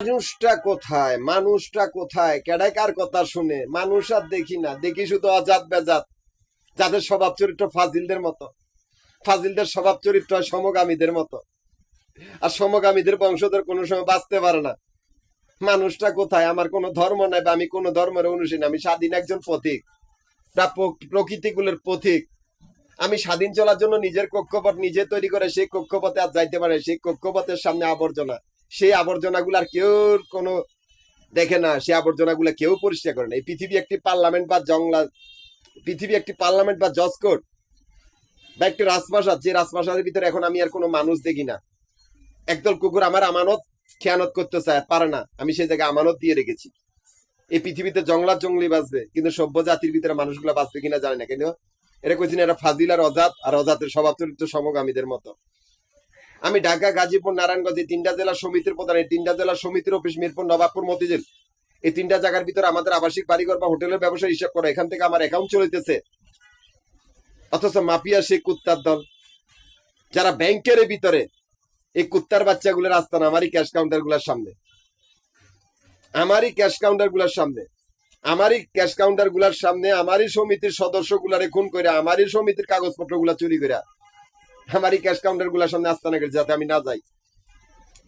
মানুষটা কোথায়, মানুষটা কোথায়, কেডায় কার কথা শুনে? মানুষ আর দেখি না, দেখি শুধু অজাত বেজাত, যাদের স্বভাব চরিত্র ফাজিলদের মতো। ফাজিলদের স্বভাব চরিত্র হয় সমগামীদের মতো, আর সমগামীদের বংশধর কোনো সময় বাঁচতে পারে না। মানুষটা কোথায়? আমার কোনো ধর্ম নাই, বা আমি কোনো ধর্মের অনুসারী, আমি স্বাধীন একজন পথিক, প্রকৃতিগুলোর পথিক। আমি স্বাধীন চলার জন্য নিজের কক্ষপথ নিজে তৈরি করে সেই কক্ষপথে আর যাইতে পারে, সেই কক্ষপথের সামনে আবর্জনা, সেই আবর্জনাগুলো আর কেউ কোনো দেখে না, সে আবর্জনাগুলো কেউ পরিষ্কার করে না। এই পৃথিবী একটি পার্লামেন্ট বা জংলা, পৃথিবী একটি পার্লামেন্ট বা জজ কোর্ট বা একটি রাজপ্রাসাদ, যে রাজপ্রাসাদের ভিতরে এখন আমি আর কোনো মানুষ দেখি না। একদল কুকুর আমার আমানত খেয়ানত করতে চায়, পারে না, আমি সেই জায়গায় আমানত দিয়ে রেখেছি। এই পৃথিবীতে জংলা জঙ্গলি বাঁচবে, কিন্তু সভ্য জাতির ভিতরে মানুষগুলো বাঁচবে কিনা জানি না। কিন্তু এরা কইছি না, এরা ফাজিল আর অজাত, আর অজাতের স্বভাব চরিত্র সমগামীদের মতো। আমি ঢাকা, গাজীপুর, নারায়ণগঞ্জ এই তিনটা জেলা সমিতির প্রধান। এই তিনটা জেলা সমিতির অফিস মিরপুর, নবাবপুর, মতিঝিল। এই তিনটা জায়গার ভিতরে আমাদের আবাসিক বাড়িঘর বা হোটেলের ব্যবসা হিসাব করে এখান থেকে আমার অ্যাকাউন্ট চলিতেছে। অথচ মাফিয়া সেই কুত্তার দল, যারা ব্যাংকের ভিতরে, এই কুত্তার বাচ্চাগুলোর আস্তানা আমারই ক্যাশ কাউন্টার গুলার সামনে, আমারই ক্যাশ কাউন্টার গুলার সামনে, আমারই ক্যাশ কাউন্টার গুলার সামনে, আমারই সমিতির সদস্য গুলারে খুন করে, আমারই সমিতির কাগজপত্র গুলা চুরি করে, আমারই ক্যাশ কাউন্টার গুলার সামনে আস্তানা করে, যাতে আমি না যাই।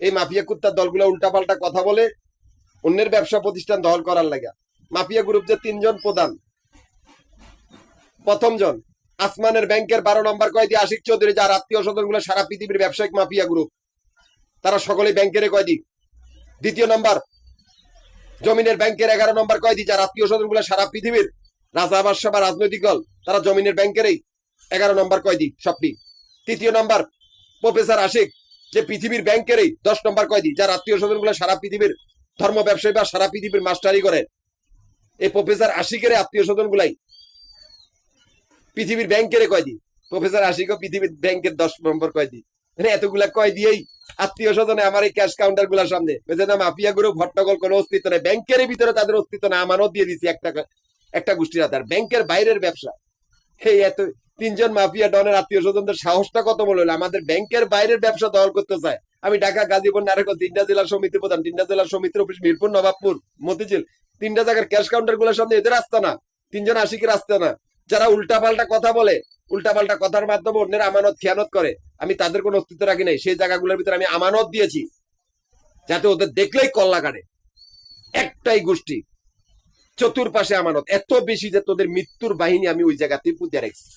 এই মাফিয়া কুত্তার দলগুলো উল্টাপাল্টা কথা বলে অন্যের ব্যবসা প্রতিষ্ঠান দখল করার লাগা। মাফিয়া গ্রুপ যে তিনজন প্রধান, প্রথম জন আসমানের ব্যাংকের 12 নম্বর কয়েদি আশিক চৌধুরী, যার আত্মীয় স্বজন গুলো সারা পৃথিবীর ব্যবসায়িক মাফিয়া গ্রুপ, তারা সকলে ব্যাংকের কয়েদি। দ্বিতীয় নম্বর জমিনের ব্যাংকের 11 নম্বর কয়েদি, যার আত্মীয় স্বজন গুলো সারা পৃথিবীর রাজা বাদশা বা রাজনৈতিক দল, তারা জমিনের ব্যাংকেরই 11 নম্বর কয়েদি সবটি। তৃতীয় নম্বর প্রফেসর আশিক, যে পৃথিবীর ব্যাংকেরই 10 নম্বর কয়েদি, যার আত্মীয় স্বজন গুলো সারা পৃথিবীর ধর্ম ব্যবসায়ী বা সারা পৃথিবীর মাস্টারি করে। এই প্রফেসর আশিকের আত্মীয় স্বজন গুলাই পৃথিবীর ব্যাংকের কয়েদি। প্রফেসর আশিকও পৃথিবীর ব্যাংকের 10 নম্বর কয়েদি। মানে এতগুলা কয়েদিয়েই আত্মীয় স্বজনে আমার এই ক্যাশ কাউন্টার গুলার সামনে মাফিয়া গ্রুপ হট্টগোল কোনো অস্তিত্ব নেই। ব্যাংকের ভিতরে তাদের অস্তিত্ব না, আমানত দিয়ে দিচ্ছি একটা গোষ্ঠীর হাতে। ব্যাংকের বাইরের ব্যবসা, এই এত তিনজন মাফিয়া ডনের আত্মীয় স্বজনদের সাহসটা কত বড় হলো, আমাদের ব্যাংকের বাইরের ব্যবসা দখল করতে চায়। আমি ঢাকা, গাজীপুর, নারায়ণগঞ্জ তিনটা জেলার সমিতি প্রধান, তিনটা জেলার সমিতির অফিস মিরপুর, নবাবপুর, মতিঝিল, তিনটা জায়গার ক্যাশ কাউন্টার গুলোর সামনে এদের আসতে না, তিনজন আশিকের আসতে না। যারা উল্টাপাল্টা কথা বলে, উল্টাপাল্টা কথার মাধ্যমে অন্যের আমানত খেয়ানত করে, আমি তাদের কোনো অস্তিত্ব রাখি নাই। সেই জায়গাগুলোর ভিতরে আমি আমানত দিয়েছি, যাতে ওদের দেখলেই কল্লা কাটে। একটাই গোষ্ঠী, চতুর্পাশে আমানত এত বেশি যে তোদের মৃত্যুর বাহিনী আমি ওই জায়গাতে পুঁতে রাখছি।